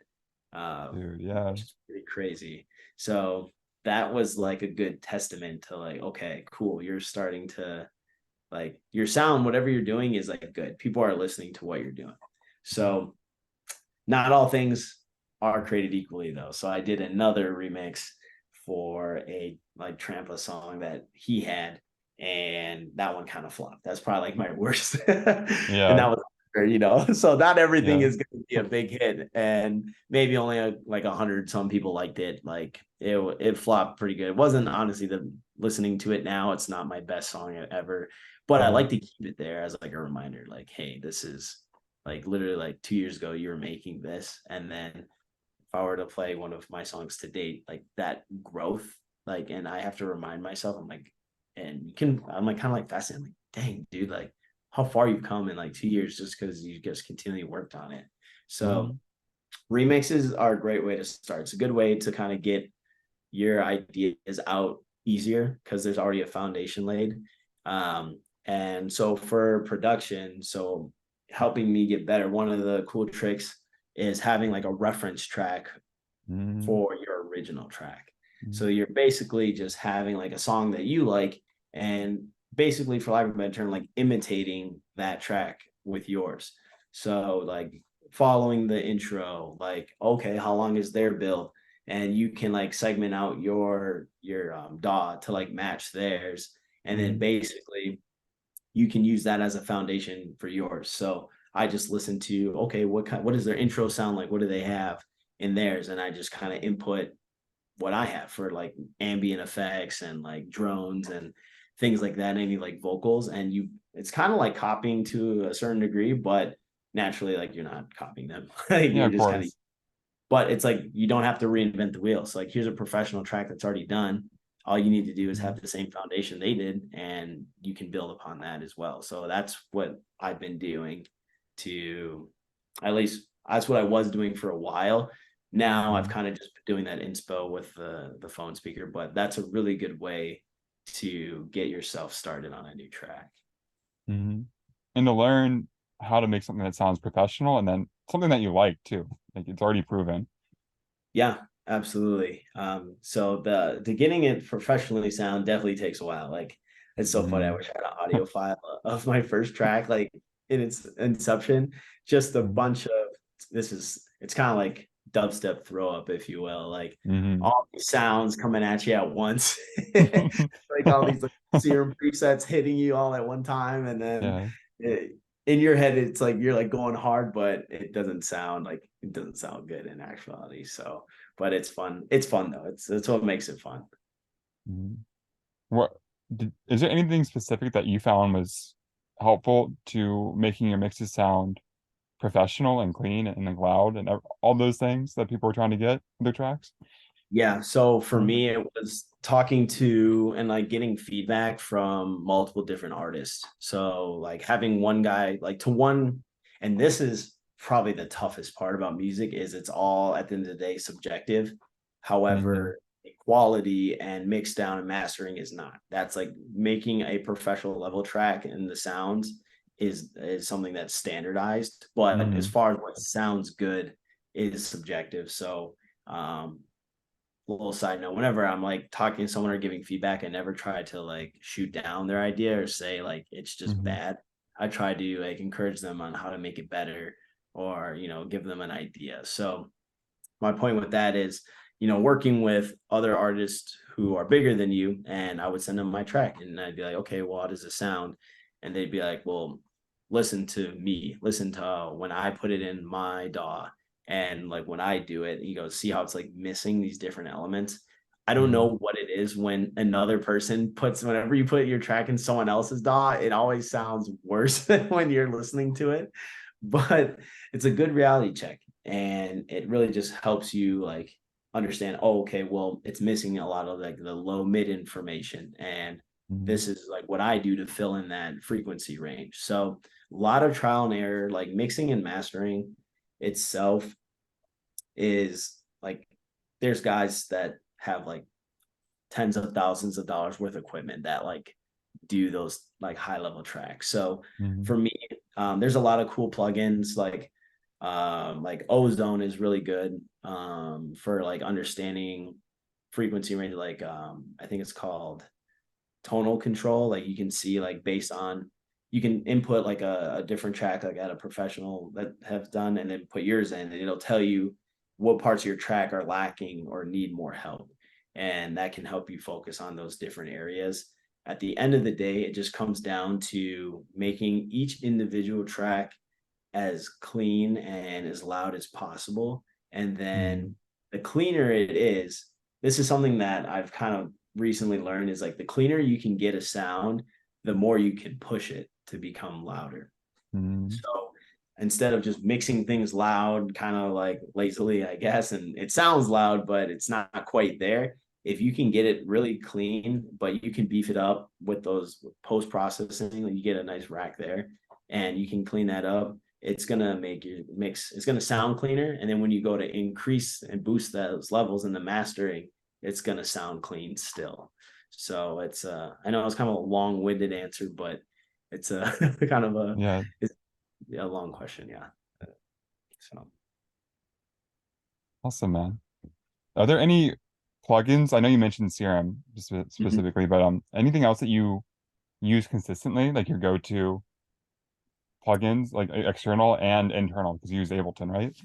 Dude, yeah. which is pretty crazy. So that was like a good testament to like, okay, cool, you're starting to like your sound, whatever you're doing is like good. People are listening to what you're doing. So not all things are created equally though. So I did another remix for a like Trampa song that he had, and that one kind of flopped. That's probably like my worst. And Yeah. that was, so not everything Yeah. is going to be a big hit, and maybe only like 100 some people liked it. Like it flopped pretty good. It wasn't honestly the listening to it now, it's not my best song ever, but I Mm-hmm. like to keep it there as like a reminder, like, hey, this is like literally like 2 years ago you were making this, and then if I were to play one of my songs to date, like that growth, like, and I have to remind myself, I'm like, and you can, I'm like kind of like fascinated, I'm like, dang, dude, like how far you've come in like 2 years just because you just continually worked on it. Mm-hmm. So remixes are a great way to start. It's a good way to kind of get your ideas out easier because there's already a foundation laid. And so for production, so helping me get better, one of the cool tricks is having like a reference track Mm-hmm. for your original track. So you're basically just having like a song that you like, and basically, for lack of a better term, like imitating that track with yours. So like following the intro, like okay, how long is their build? And you can like segment out your DAW to like match theirs, and then Mm-hmm. basically you can use that as a foundation for yours. So I just listen to, okay, what does their intro sound like? What do they have in theirs? And I just kind of input what I have for like ambient effects and like drones and things like that, any like vocals. And it's kind of like copying to a certain degree, but naturally, like you're not copying them. Like Yeah, you're of just kind of, course. but it's like you don't have to reinvent the wheel. So like here's a professional track that's already done. All you need to do is Mm-hmm. have the same foundation they did, and you can build upon that as well. So that's what I've been doing to, at least that's what I was doing for a while. Now I've kind of just been doing that inspo with the phone speaker, but that's a really good way to get yourself started on a new track. Mm-hmm. And to learn how to make something that sounds professional and then something that you like too. Like it's already proven. Yeah, absolutely. So the getting it professionally sound definitely takes a while. Like it's so funny. I Mm-hmm. wish I had an audio file of my first track, like in its inception. Just a bunch of it's kind of like dubstep throw up, if you will. Like Mm-hmm. all these sounds coming at you at once, like all these like serum presets hitting you all at one time, and then Yeah. it, in your head it's like you're like going hard, but it doesn't sound good in actuality. So but it's fun though, it's what makes it fun. Mhm. What is there anything specific that you found was helpful to making your mixes sound professional and clean and like loud and all those things that people are trying to get with their tracks? Yeah, so for Mhm. me it was talking to and like getting feedback from multiple different artists. So like having one guy like to one, and this is probably the toughest part about music, is it's all at the end of the day subjective. Mhm. However, quality and mix down and mastering is not. That's like making a professional level track, and the sounds is something that's standardized, but as Mhm. far as what sounds good is subjective. So little side note, whenever I'm like talking to someone or giving feedback, I never try to like shoot down their idea or say like it's just Mhm. bad. I try to like encourage them on how to make it better, or give them an idea. So my point with that is, working with other artists who are bigger than you, and I would send them my track and I'd be like, okay, well, how does it sound? And they'd be like, well, listen to me, listen to when I put it in my DAW, and like when I do it, you go see how it's like missing these different elements. I don't Mhm. know what it is when another person puts, whenever you put your track in someone else's DAW, it always sounds worse than when you're listening to it. But it's a good reality check, and it really just helps you like understand, oh, okay, well, it's missing a lot of like the low mid information. And Mhm. this is like what I do to fill in that frequency range. So a lot of trial and error, like mixing and mastering itself is like, there's guys that have like tens of thousands of dollars worth of equipment that like do those like high level tracks. So Mhm. for me, there's a lot of cool plugins like Ozone is really good for like understanding frequency range. Like I think it's called tonal control. Like you can see like based on you can input like a different track like at a professional that have done and then put yours in and it'll tell you what parts of your track are lacking or need more help. And that can help you focus on those different areas. At the end of the day, it just comes down to making each individual track as clean and as loud as possible. And then Mhm. the cleaner it is, this is something that I've kind of recently learned is like the cleaner you can get a sound, the more you can push it to become louder. Mhm. So instead of just mixing things loud, kind of like lazily, I guess, and it sounds loud, but it's not quite there. If you can get it really clean, but you can beef it up with those post processing, you get a nice rack there and you can clean that up. It's gonna make your mix, it's gonna sound cleaner. And then when you go to increase and boost those levels in the mastering, it's gonna sound clean still. So it's I know it's kind of a long-winded answer, but it's a kind of a Yeah. it's a long question, yeah. So Awesome, man. Are there any plugins? I know you mentioned CRM mhm. specifically, but anything else that you use consistently, like your go-to plugins, like external and internal, because you use Ableton, right?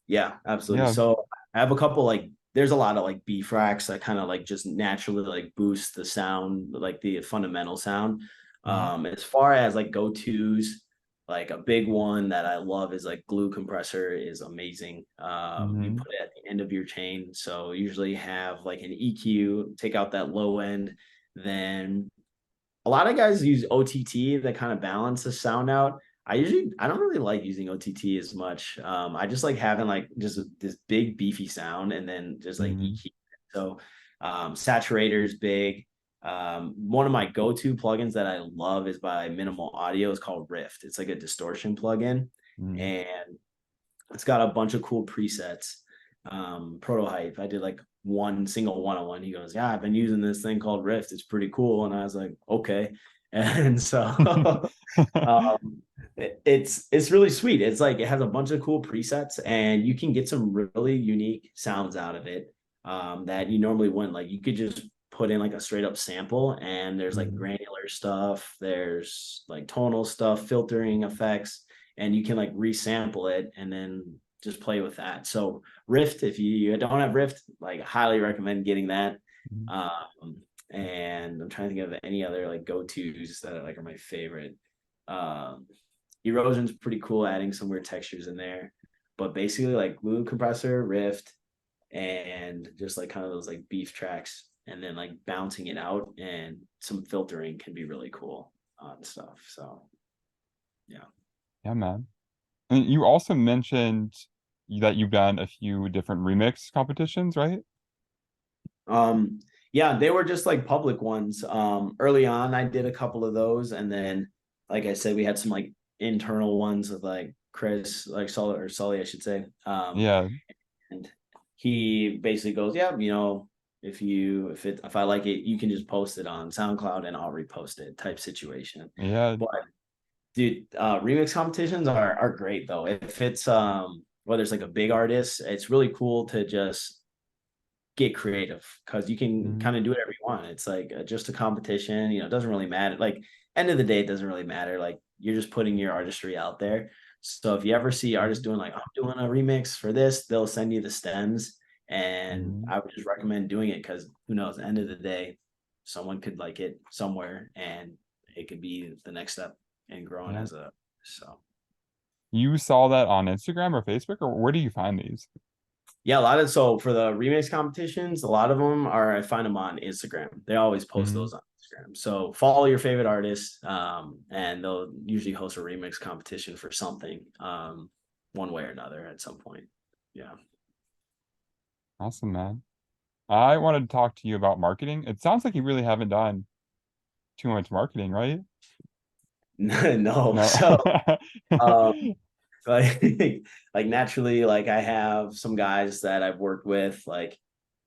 Yeah, absolutely. Yeah. So I have a couple like there's a lot of like beef racks that kind of like just naturally like boost the sound, like the fundamental sound. Mhm. As far as like go-tos, like a big one that I love is like glue compressor is amazing. You Mhm. put it at the end of your chain. So usually have like an EQ, take out that low end, then a lot of guys use OTT that kind of balance the sound out. I don't really like using OTT as much. I just like having like just this big beefy sound and then just like Mhm. EQ. So saturator is big. One of my go-to plugins that I love is by Minimal Audio. It's called Rift. It's like a distortion plugin, Mhm. and it's got a bunch of cool presets. Proto Hype, I did like one single one-on-one. He goes, yeah, I've been using this thing called Rift. It's pretty cool. And I was like, okay. And so it's really sweet. It's like it has a bunch of cool presets and you can get some really unique sounds out of it that you normally wouldn't. Like you could just put in like a straight up sample and there's like Mhm. granular stuff, there's like tonal stuff, filtering effects, and you can like resample it and then just play with that. So Rift, if you don't have Rift, like highly recommend getting that. Mhm. Um, and I'm trying to think of any other like go-tos that are like are my favorite. Um, Erosion's pretty cool, adding some weird textures in there. But basically like glue compressor, Rift, and just like kind of those like beef tracks and then like bouncing it out and some filtering can be really cool on stuff. So yeah. Yeah, man. And you also mentioned that you've done a few different remix competitions, right? Um, yeah, they were just like public ones. Early on, I did a couple of those, and then, like I said, we had some like internal ones with like Chris, like Sully, I should say. Yeah. And he basically goes, "Yeah, if I like it, you can just post it on SoundCloud, and I'll repost it." Type situation. Yeah. But dude, remix competitions are great though. If it's whether it's like a big artist, it's really cool to just get creative because you can Mhm. kind of do whatever you want. It's like just a competition, it doesn't really matter. Like end of the day, it doesn't really matter. Like you're just putting your artistry out there. So if you ever see artists Mhm. doing like, I'm doing a remix for this, they'll send you the stems. And Mhm. I would just recommend doing it because who knows, end of the day, someone could like it somewhere and it could be the next step in growing Yeah. as a so You saw that on Instagram or Facebook, or where do you find these? yeah, a lot of so for the remix competitions, a lot of them are I find them on Instagram. They always post Hmm. those on Instagram. So follow your favorite artists, and they'll usually host a remix competition for something, one way or another at some point. Yeah. Awesome, man. I wanted to talk to you about marketing. It sounds like you really haven't done too much marketing, right? No, No. so um, like like naturally, like I have some guys that I've worked with. Like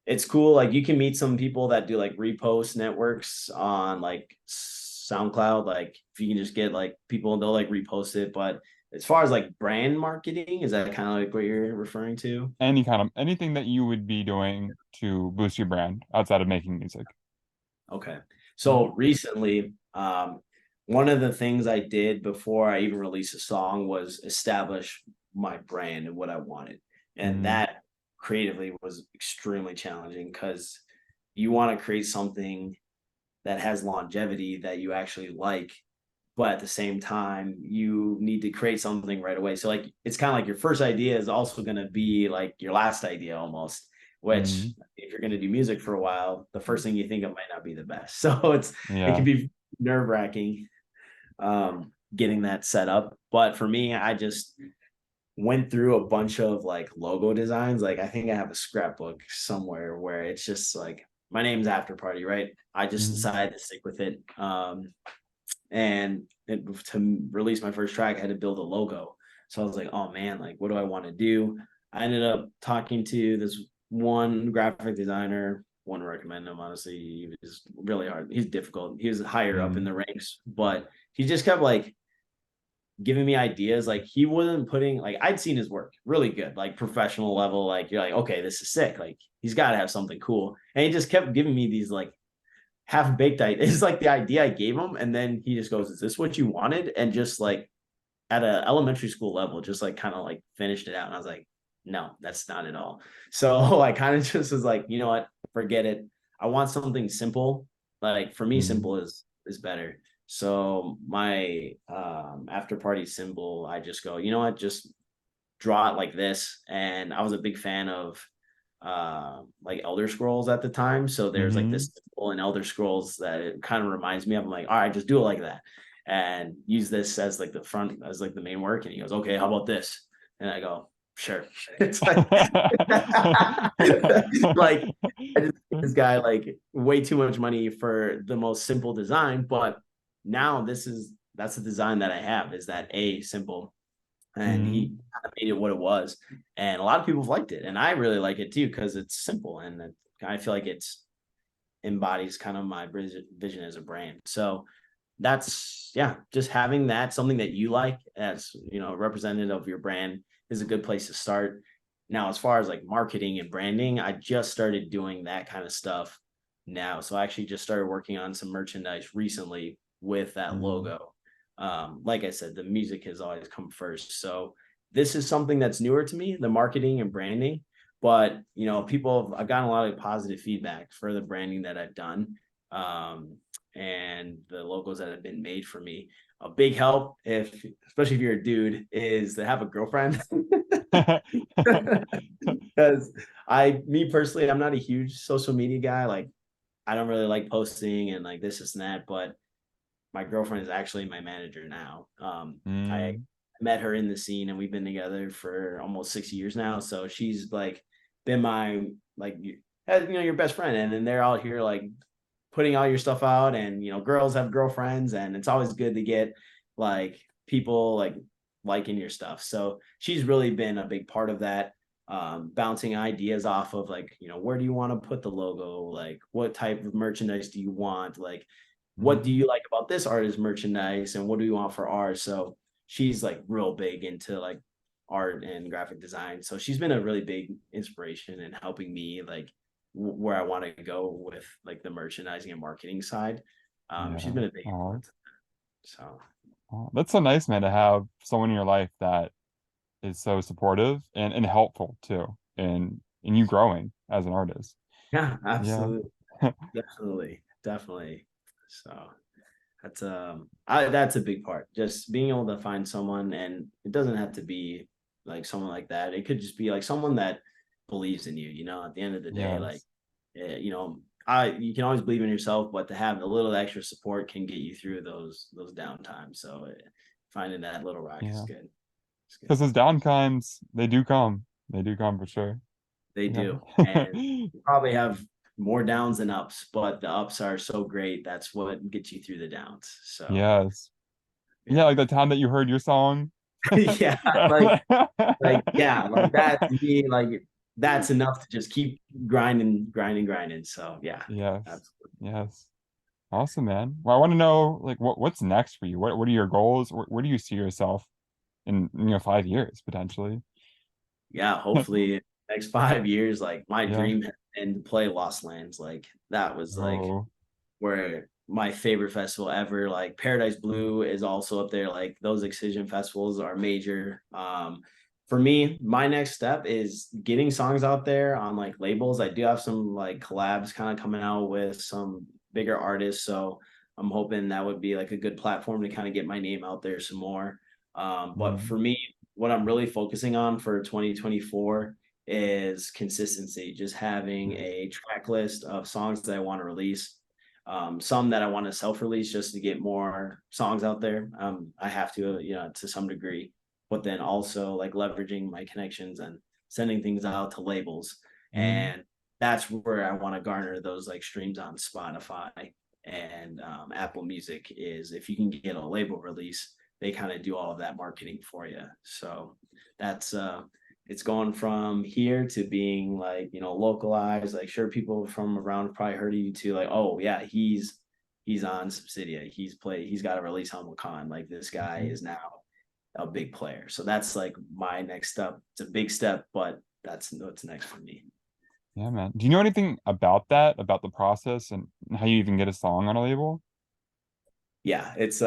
it's cool. Like you can meet some people that do like repost networks on like SoundCloud. Like if you can just get like people and they'll like repost it. But as far as like brand marketing, is that kind of like what you're referring to? Any kind of anything that you would be doing to boost your brand outside of making music. Okay. Yeah. So recently, one of the things I did before I even released a song was establish my brand and what I wanted. And Mm, that creatively was extremely challenging because you want to create something that has longevity that you actually like, but at the same time, you need to create something right away. So like it's kind of like your first idea is also going to be like your last idea almost, which mm, if you're going to do music for a while, the first thing you think of might not be the best. So it can yeah. be nerve-wracking getting that set up. But for me, I just went through a bunch of like logo designs. Like I think I have a scrapbook somewhere where it's just like my name's Afterparty, right? I just Mm, decided to stick with it. And to release my first track, I had to build a logo. So I was like, oh man, like what do I want to do? I ended up talking to this one graphic designer. One recommend him, honestly. He was really hard. He's difficult. He was higher up in mm, the ranks, but he just kept like giving me ideas. Like he wasn't putting like I'd seen his work really good, like professional level. Like you're like, okay, this is sick. Like he's got to have something cool. And he just kept giving me these like half baked idea. It's like the idea I gave him, and then he just goes, "Is this what you wanted?" And just like at an elementary school level, just like kind of like finished it out. And I was like, "No, that's not at all." So I kind of just was like, you know what, forget it. I want something simple. Like for me, mm, simple is better. So my after party symbol, I just go, you know what, just draw it like this. And I was a big fan of like Elder Scrolls at the time. So there's like mm-hmm. this symbol in Elder Scrolls that it kind of reminds me of. I'm like, all right, just do it like that. And use this as like the front as like the main work. And he goes, okay, how about this? And I go, sure. It's like like I just gave this guy like way too much money for the most simple design, but now that's the design that I have is that a simple and he Mm, kind of made it what it was. And a lot of people have liked it, and I really like it too because it's simple and I feel like it's embodies kind of my vision as a brand. So that's yeah, just having that something that you like as representative of your brand is a good place to start. Now, as far as like marketing and branding, I just started doing that kind of stuff now. So I actually just started working on some merchandise recently with that mm, logo. Like I said, the music has always come first. So this is something that's newer to me, the marketing and branding. But I've gotten a lot of positive feedback for the branding that I've done. And the logos that have been made for me. A big help, especially if you're a dude, is to have a girlfriend. Because me personally, I'm not a huge social media guy. Like, I don't really like posting and like this and that. But my girlfriend is actually my manager now. I mm, met her in the scene, and we've been together for almost 6 years now. So she's like been my like your best friend, and then they're out here like putting all your stuff out, and girls have girlfriends, and it's always good to get like people like liking your stuff. So she's really been a big part of that. Bouncing ideas off of like where do you want to put the logo, like what type of merchandise do you want, like what do mm, you like about this artist merchandise and what do you want for ours. So she's like real big into like art and graphic design, so she's been a really big inspiration in helping me like where I want to go with like the merchandising and marketing side. She's yeah. been a big Oh, influence. So oh, that's so nice, man, to have someone in your life that is so supportive and helpful too, and you growing as an artist. yeah, Yeah. absolutely, definitely. So that's a big part. Just being able to find someone, and it doesn't have to be like someone like that. It could just be like someone that believes in you. At the end of the day, like Yes. you can always believe in yourself, but to have a little extra support can get you through those down times. So finding that little rock is Yeah. good. It's good. Because those down times, they do come. They do come for sure. They Yeah. do. And you probably have more downs than ups, but the ups are so great. That's what gets you through the downs. So Yes. Yeah, yeah. like the time that you heard your song. Yeah, yeah, like that to me, like that's enough to just keep grinding, grinding, grinding. So yeah, Yes. absolutely. Yes. Awesome, man. Well, I want to know like what's next for you? What are your goals? Where do you see yourself in 5 years potentially? Yeah, hopefully next 5 years, like my Yeah. dream has been to play Lost Lands. Like that was like Oh. where my favorite festival ever. Like Paradise Blue is also up there. Like those Excision festivals are major. For me, my next step is getting songs out there on like labels. I do have some like collabs kind of coming out with some bigger artists. So I'm hoping that would be like a good platform to kind of get my name out there some more. But Mm, for me, what I'm really focusing on for 2024 is consistency, just having mm, a track list of songs that I want to release, some that I want to self-release just to get more songs out there. I have to, to some degree, but then also like leveraging my connections and sending things out to labels. mm. And that's where I want to garner those like streams on Spotify and Apple Music is if you can get a label release, they kind of do all of that marketing for you. So that's it's going from here to being like localized, like sure people from around probably heard of you too, like oh yeah he's on Subsidia, he's got a release on Wakan, like this guy Mhm. is now a big player. So that's like my next step. It's a big step, but that's what's next for me. Yeah, man. Do you know anything about that, about the process and how you even get a song on a label? Yeah, it's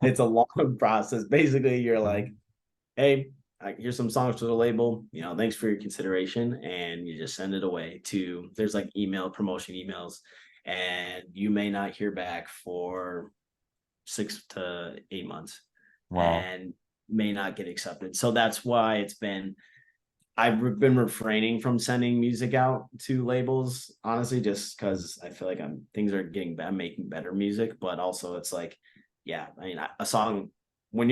it's a long process. Basically you're Yeah. like, hey, here's some songs for the label. Thanks for your consideration, and you just send it away to. There's like email promotion emails, and you may not hear back for 6 to 8 months, Wow. and may not get accepted. So that's why I've been refraining from sending music out to labels, honestly, just because I feel like things are getting better, I'm making better music, but also it's like, yeah, I mean, a song when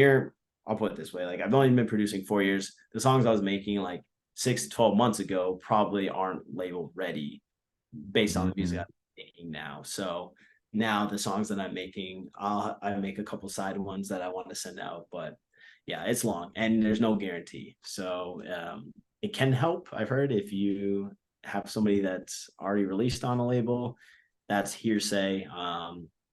I'll put it this way, like I've only been producing 4 years. The songs I was making like 6 to 12 months ago probably aren't label ready based on the music Mm, I'm making now. So now the songs that I'm making, I make a couple side ones that I want to send out, but yeah, it's long and there's no guarantee. So it can help. I've heard if you have somebody that's already released on a label, that's hearsay.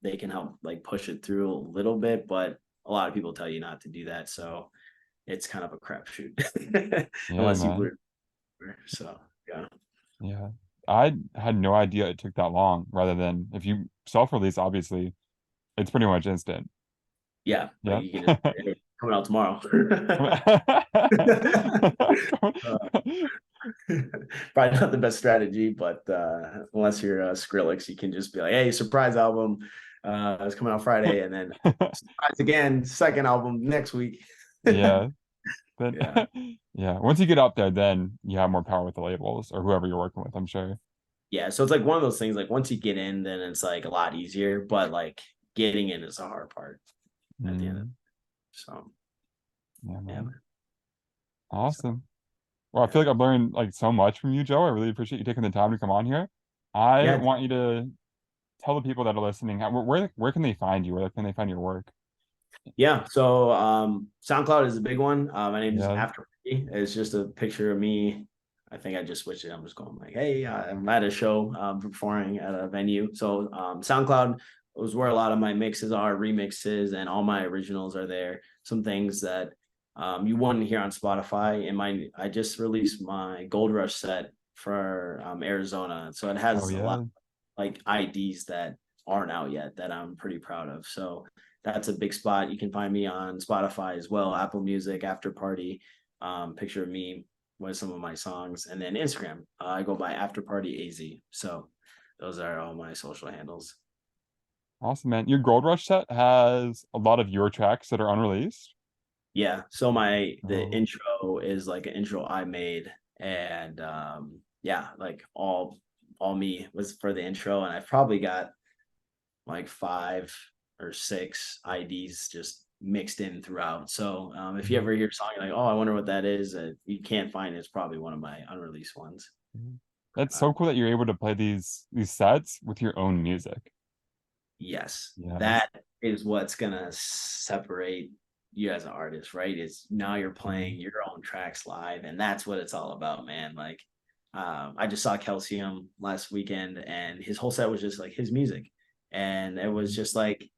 They can help like push it through a little bit, but a lot of people tell you not to do that. So it's kind of a crapshoot yeah, unless you man. were. So yeah, Yeah. I had no idea it took that long, rather than if you self-release, obviously, it's pretty much instant. yeah, like Yeah. you can just hey, coming out tomorrow. Probably not the best strategy, but unless you're Skrillex, you can just be like, "Hey, surprise album, it's coming out Friday," and then surprise again, second album next week. Yeah. But Yeah, yeah, once you get up there, then you have more power with the labels or whoever you're working with, I'm sure. yeah. So it's like one of those things. Like once you get in, then it's like a lot easier. But like getting in is the hard part at the end of it. Mm, So yeah, yeah, man. man. So Awesome. Well, I yeah, feel like I've learned like so much from you, Joe. I really appreciate you taking the time to come on here. I yeah, want you to tell the people that are listening, where can they find you? Where can they find your work? yeah. So SoundCloud is a big one. My name is Yeah. Afterparty. It's just a picture of me. I think I just switched it. I'm just going like, hey, I'm at a show, performing at a venue. So SoundCloud was where a lot of my mixes are, remixes, and all my originals are there. Some things that you wouldn't hear on Spotify. I just released my Gold Rush set for Arizona, so it Oh has a lot yeah. like IDs that aren't out yet that I'm pretty proud of. So that's a big spot. You can find me on Spotify as well, Apple Music, After Party, picture of me with some of my songs, and then Instagram. I go by After Party AZ. So those are all my social handles. Awesome, man. Your Gold Rush set has a lot of your tracks that are unreleased. Yeah. So the Oh, intro is like an intro I made, and yeah, like all me was for the intro, and I've probably got like 5 or 6 IDs just mixed in throughout. So if you Mhm. ever hear a song, you're like, oh, I wonder what that is, you can't find it, it's probably one of my unreleased ones. Mhm. That's Uh, so cool that you're able to play these sets with your own music. yes, Yes. that is what's gonna separate you as an artist, right? Is now you're Mhm. playing your own tracks live, and that's what it's all about, man. Like, I just saw Calcium last weekend, and his whole set was just like his music, and it was Mhm. just like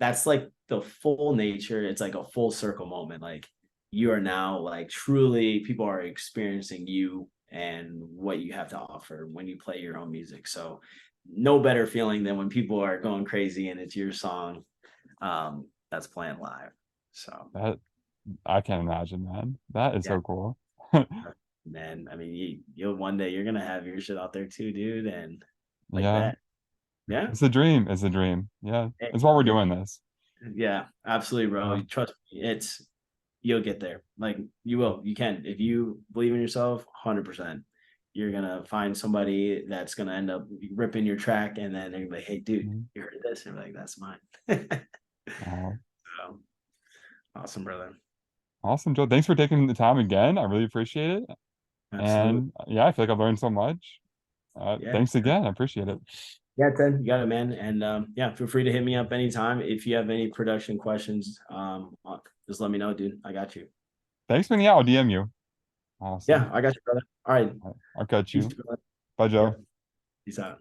that's like the full nature. It's like a full circle moment. Like you are now like truly people are experiencing you and what you have to offer when you play your own music. So no better feeling than when people are going crazy and it's your song that's playing live. So That I can't imagine, man. That is yeah, so cool. man. I mean, you'll one day you're gonna have your shit out there too, dude, and like Yeah. that. Yeah. It's a dream. It's a dream. Yeah. Hey, That's why we're you're doing this. yeah, absolutely, bro. Yeah. Trust me, you'll get there. Like you will. You can. If you believe in yourself, 100%. You're gonna find somebody that's gonna end up ripping your track, and then they're gonna be like, "Hey, dude, Mhm. you heard this?" And you're like, "That's mine." Oh, So awesome, brother. awesome, Joe. Thanks for taking the time again. I really appreciate it. Absolutely. And yeah, I feel like I've learned so much. Yeah. Thanks again. I appreciate it. Yeah, Ted, you got it, man. And yeah, feel free to hit me up anytime if you have any production questions. Just let me know, dude. I got you. Thanks for being out. I'll DM you. Awesome. Yeah, I got you, brother. All right. I'll catch Peace, you. brother. Bye, Joe. Yep. Peace out.